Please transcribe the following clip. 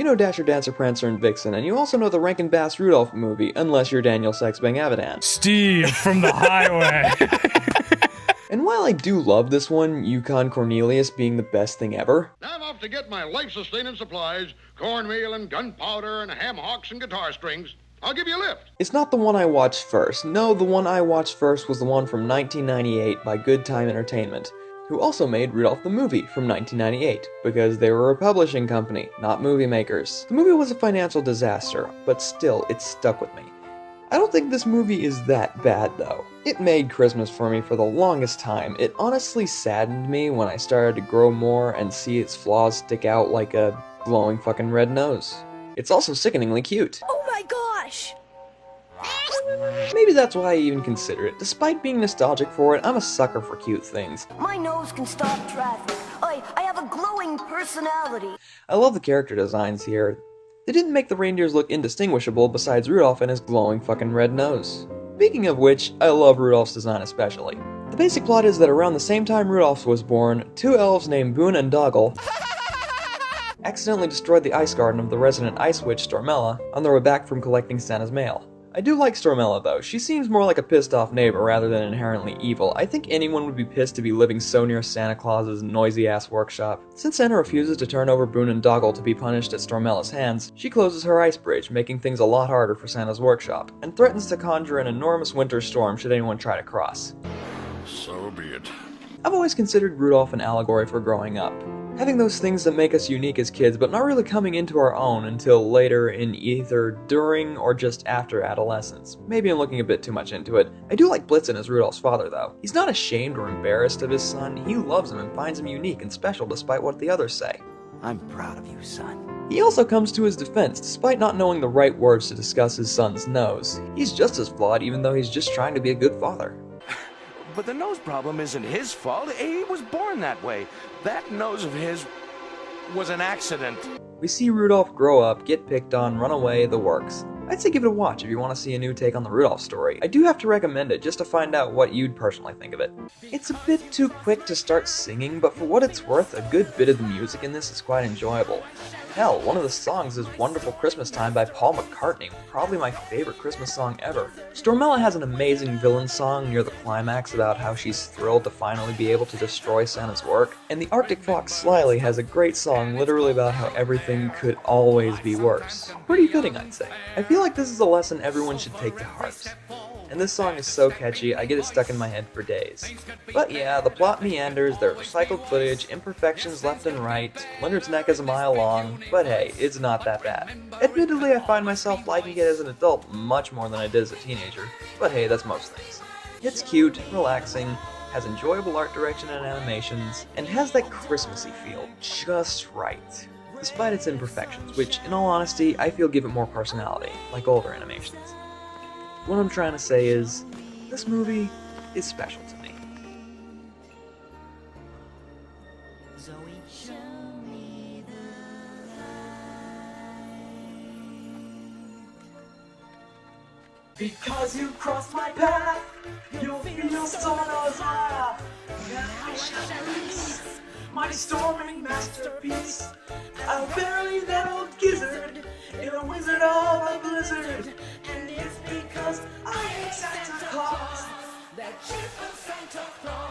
know Dasher, Dancer, Prancer, and Vixen, and you also know the Rankin Bass Rudolph movie, unless you're Daniel Sexbang Avidan. Steve from the highway! And while I do love this one, Yukon Cornelius being the best thing ever, I'm off to get my life-sustaining supplies, cornmeal and gunpowder and ham hocks and guitar strings. I'll give you a lift. it's not the one I watched first. No, the one I watched first was the one from 1998 by Good Time Entertainment, who also made Rudolph the Movie from 1998, because they were a publishing company, not movie makers. The movie was a financial disaster, but still, it stuck with me. I don't think this movie is that bad, though. It made Christmas for me for the longest time. It honestly saddened me when I started to grow more and see its flaws stick out like a glowing fucking red nose. It's also sickeningly cute. Oh my gosh! Maybe that's why I even consider it. Despite being nostalgic for it, I'm a sucker for cute things. My nose can stop traffic. I have a glowing personality. I love the character designs here. They didn't make the reindeers look indistinguishable besides Rudolph and his glowing fucking red nose. Speaking of which, I love Rudolph's design especially. The basic plot is that around the same time Rudolph was born, two elves named Boone and Doggle accidentally destroyed the ice garden of the resident ice witch Stormella on their way back from collecting Santa's mail. I do like Stormella though. She seems more like a pissed off neighbor rather than inherently evil. I think anyone would be pissed to be living so near Santa Claus's noisy ass workshop. Since Santa refuses to turn over Boone and Doggle to be punished at Stormella's hands, she closes her ice bridge, making things a lot harder for Santa's workshop, and threatens to conjure an enormous winter storm should anyone try to cross. So be it. I've always considered Rudolph an allegory for growing up. Having those things that make us unique as kids, but not really coming into our own until later in either during or just after adolescence. Maybe I'm looking a bit too much into it. I do like Blitzen as Rudolph's father, though. He's not ashamed or embarrassed of his son. He loves him and finds him unique and special despite what the others say. I'm proud of you, son. He also comes to his defense, despite not knowing the right words to discuss his son's nose. He's just as flawed even though he's just trying to be a good father. But the nose problem isn't his fault. He was born that way. That nose of his was an accident. We see Rudolph grow up, get picked on, run away, the works. I'd say give it a watch if you want to see a new take on the Rudolph story. I do have to recommend it just to find out what you'd personally think of it. It's a bit too quick to start singing, but for what it's worth, a good bit of the music in this is quite enjoyable. Hell, one of the songs is Wonderful Christmas Time by Paul McCartney, probably my favorite Christmas song ever. Stormella has an amazing villain song near the climax about how she's thrilled to finally be able to destroy Santa's work, and the Arctic Fox Slyly has a great song literally about how everything could always be worse. Pretty fitting, I'd say. I feel like this is a lesson everyone should take to heart. And this song is so catchy, I get it stuck in my head for days. But yeah, the plot meanders, there are recycled footage, imperfections left and right, Leonard's neck is a mile long, but hey, it's not that bad. Admittedly, I find myself liking it as an adult much more than I did as a teenager, but hey, that's most things. It's cute, relaxing, has enjoyable art direction and animations, and has that Christmassy feel just right. Despite its imperfections, which, in all honesty, I feel give it more personality, like older animations. What I'm trying to say is, this movie is special to me. Because you crossed my path, you'll feel Santa's wrath. And I shall release my storming masterpiece. I'll bury that old gizzard in a wizard of a blizzard. And it's because I hate Santa Claus that cheerful Santa Claus